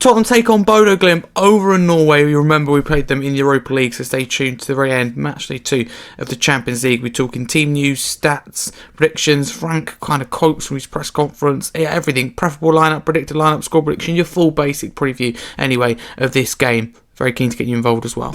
Tottenham take on Bodø Glimt over in Norway. You remember we played them in the Europa League, so stay tuned to the very end. Matchday 2 of the Champions League. We're talking team news, stats, predictions. Frank kind of quotes from his press conference. Yeah, everything. Preferable lineup, predicted lineup, score prediction. Your full basic preview, anyway, of this game. Very keen to get you involved as well.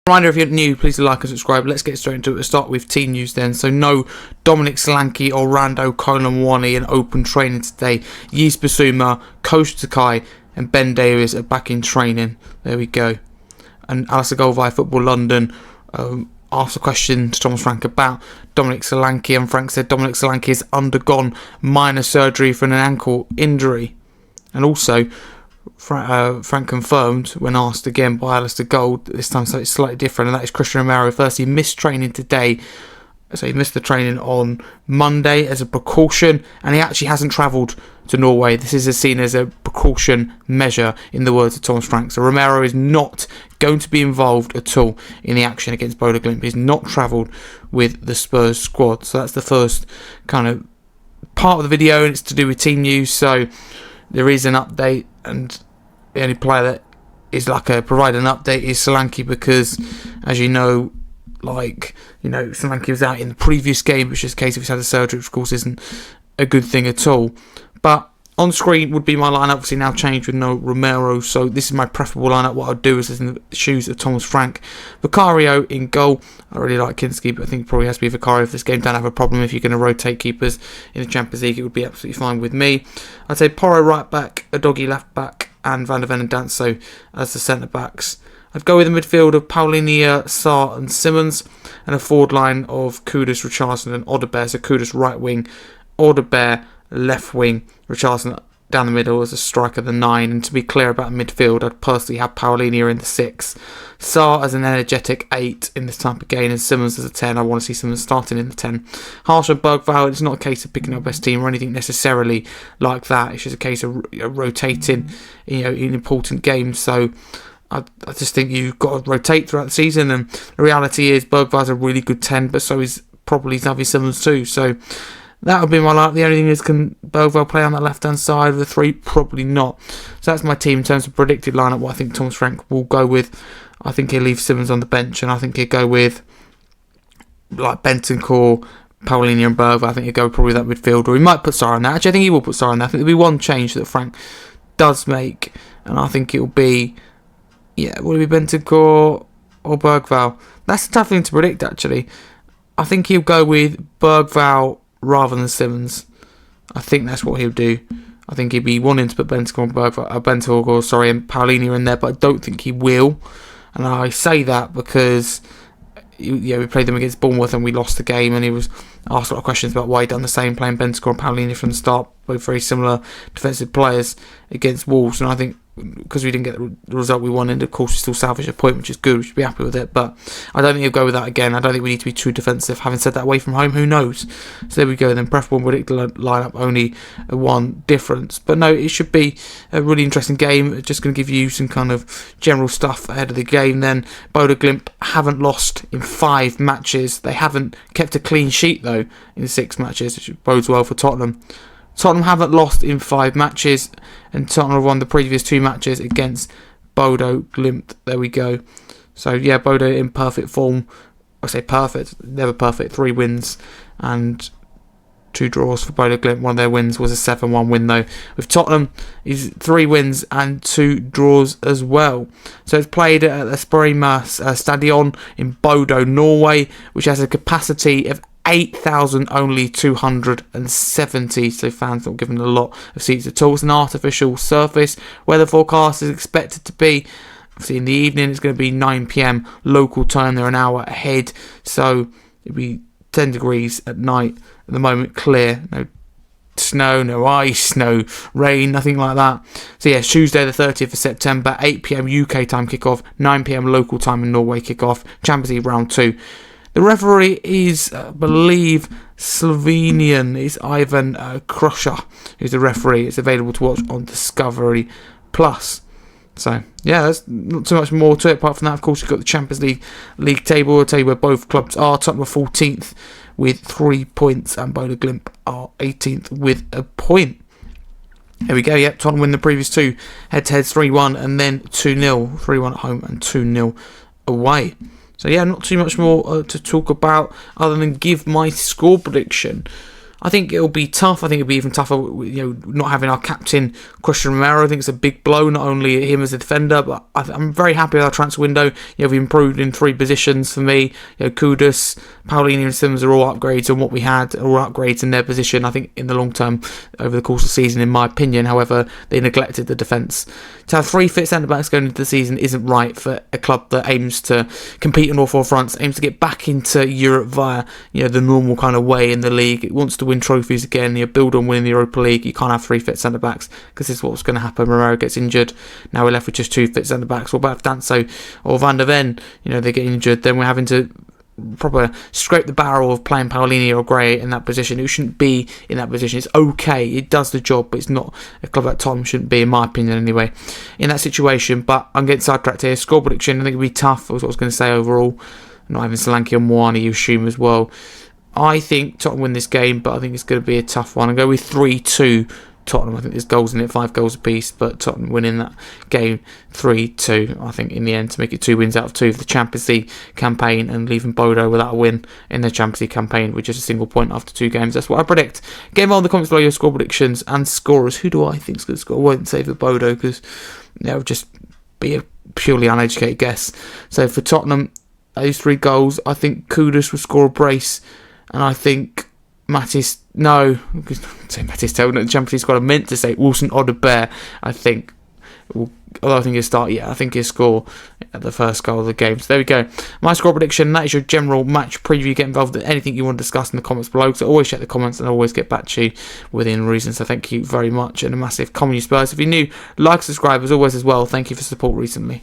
Reminder, if you're new, please like and subscribe. Let's get straight into it. We'll start with team news then. So no Dominic Solanke or Rando Colomwani in open training today. Yves Bissouma, Coach Takai and Ben Davies are back in training. There we go. And Alistair Gold via Football London asked a question to Thomas Frank about Dominic Solanke, and Frank said Dominic Solanke has undergone minor surgery for an ankle injury. And also Frank confirmed when asked again by Alistair Gold, this time so it's slightly different, and that is Christian Romero. First, he missed training today, so he missed the training on Monday as a precaution, and he actually hasn't travelled to Norway. This is seen as a precaution measure, in the words of Thomas Frank. So Romero is not going to be involved at all in the action against Bodø Glimt. He's not travelled with the Spurs squad. So that's the first kind of part of the video, and it's to do with team news. So there is an update, and the only player that is provide an update is Solanke, because as you know, Solanke was out in the previous game, which is the case if he's had a surgery, which of course isn't a good thing at all. But on screen would be my lineup, obviously now changed with no Romero, so this is my preferable lineup. What I'd do is in the shoes of Thomas Frank. Vicario in goal. I really like Kinski, but I think it probably has to be Vicario for this game. Don't have a problem if you're going to rotate keepers in the Champions League. It would be absolutely fine with me. I'd say Porro right back, Udogie left back, and Van der Ven and Danso as the centre backs. I'd go with a midfield of Paulinho, Sarr and Simmons, and a forward line of Kudus, Richarlison and Odebear. So Kudus right wing, Odebear left wing, Richarlison down the middle as a striker, the 9. And to be clear about midfield, I'd personally have Paulinho in the 6, Sarr as an energetic 8 in this type of game, and Simmons as a 10. I want to see Simmons starting in the 10. Harsh and Bergvall, it's not a case of picking our best team or anything necessarily like that. It's just a case of rotating, in important games. So I just think you've got to rotate throughout the season, and the reality is Bergvall's a really good 10, but so is probably Xavi Simmons too. So that would be my lineup. The only thing is, can Bergvall play on that left-hand side of the 3? Probably not. So that's my team in terms of predicted lineup, what I think Thomas Frank will go with. I think he'll leave Simmons on the bench, and I think he'll go with Bentancur, Paulinho and Bergvall. I think he'll go probably that midfield, or he might put Sarr on that. Actually, I think he will put Sarr on that. I think there'll be one change that Frank does make, and I think it'll be, will it be Bentancur or Bergvall? That's a tough thing to predict, actually. I think he'll go with Bergvall rather than Simmons. I think that's what he'll do. I think he'll be wanting to put Bentancur and Paulinho in there, but I don't think he will. And I say that because we played them against Bournemouth and we lost the game, and he was asked a lot of questions about why he'd done the same, playing Bentancur and Paulinho from the start, both very similar defensive players against Wolves. And I think because we didn't get the result we wanted, of course we still salvaged a point, which is good, we should be happy with it, but I don't think he'll go with that again. I don't think we need to be too defensive. Having said that, away from home, who knows? So there we go then. Preferable and predicted lineup, only one difference, but no, it should be a really interesting game. Just going to give you some kind of general stuff ahead of the game then. Bodø Glimt haven't lost in 5 matches. They haven't kept a clean sheet though in 6 matches, which bodes well for Tottenham. Tottenham haven't lost in 5 matches, and Tottenham have won the previous 2 matches against Bodø Glimt. There we go. So yeah, Bodø in perfect form. I say perfect, never perfect. 3 wins and 2 draws for Bodø Glimt. One of their wins was a 7-1 win though. With Tottenham, is 3 wins and 2 draws as well. So it's played at the Spurs Stadion in Bodø, Norway, which has a capacity of 8,000 only 270, so fans not given a lot of seats at all. It's an artificial surface. Weather forecast is expected to be, obviously in the evening, it's going to be 9 PM local time. They're an hour ahead, so it'll be 10 degrees at night. At the moment, clear, no snow, no ice, no rain, nothing like that. So yeah, Tuesday the 30th of September, 8 p.m. UK time kickoff, 9 p.m. local time in Norway kickoff, Champions League round 2. The referee is, I believe, Slovenian. It's Ivan Krusher, who's the referee. It's available to watch on Discovery Plus. So, yeah, there's not too much more to it. Apart from that, of course, you've got the Champions League table. I'll tell you where both clubs are. Tottenham are 14th with 3 points, and Bodø Glimt are 18th with a point. There we go, yep, Tottenham win the previous two. Head-to-heads 3-1 and then 2-0. 3-1 at home and 2-0 away. So yeah, not too much more to talk about other than give my score prediction. I think it'll be tough. I think it'll be even tougher, not having our captain, Christian Romero. I think it's a big blow, not only at him as a defender, but I'm very happy with our transfer window. We've improved in 3 positions for me. Kudus, Paulinho and Simmons are all upgrades on what we had, all upgrades in their position. I think in the long term, over the course of the season, in my opinion, however, they neglected the defence. To have 3 fit centre-backs going into the season isn't right for a club that aims to compete on all 4 fronts, aims to get back into Europe via the normal kind of way in the league. It wants to win trophies again, build on winning the Europa League. You can't have 3 fit centre-backs because this is what's going to happen. Romero gets injured. Now we're left with just 2 fit centre-backs. What about if Danso or Van der Ven, they get injured? Then we're having to proper scrape the barrel of playing Paulinho or Gray in that position. It shouldn't be in that position. It's okay, it does the job, but it's not a club like Tottenham shouldn't be, in my opinion anyway, in that situation. But I'm getting sidetracked here. Score prediction, I think it'll be tough, was what I was going to say overall. Not having Solanke and Moani, you assume as well. I think Tottenham win this game, but I think it's going to be a tough one. I'll go with 3-2 Tottenham. I think there's goals in it, 5 goals apiece, but Tottenham winning that game 3-2, I think, in the end, to make it 2 wins out of 2 for the Champions League campaign and leaving Bodø without a win in the Champions League campaign with just a single point after 2 games. That's what I predict. Get involved in the comments below your score predictions and scorers. Who do I think is going to score? I won't say for Bodø because it would just be a purely uneducated guess. So for Tottenham, those 3 goals, I think Kudus will score a brace, and I think Mattis Tell the Champions League squad. I meant to say Wilson Odobert. I think he'll start. Yeah, I think he'll score at the first goal of the game. So there we go. My score prediction. That is your general match preview. Get involved in anything you want to discuss in the comments below. So always check the comments and I always get back to you within reason. So thank you very much and a massive comment, you Spurs. If you're new, like, subscribe as always as well. Thank you for support recently.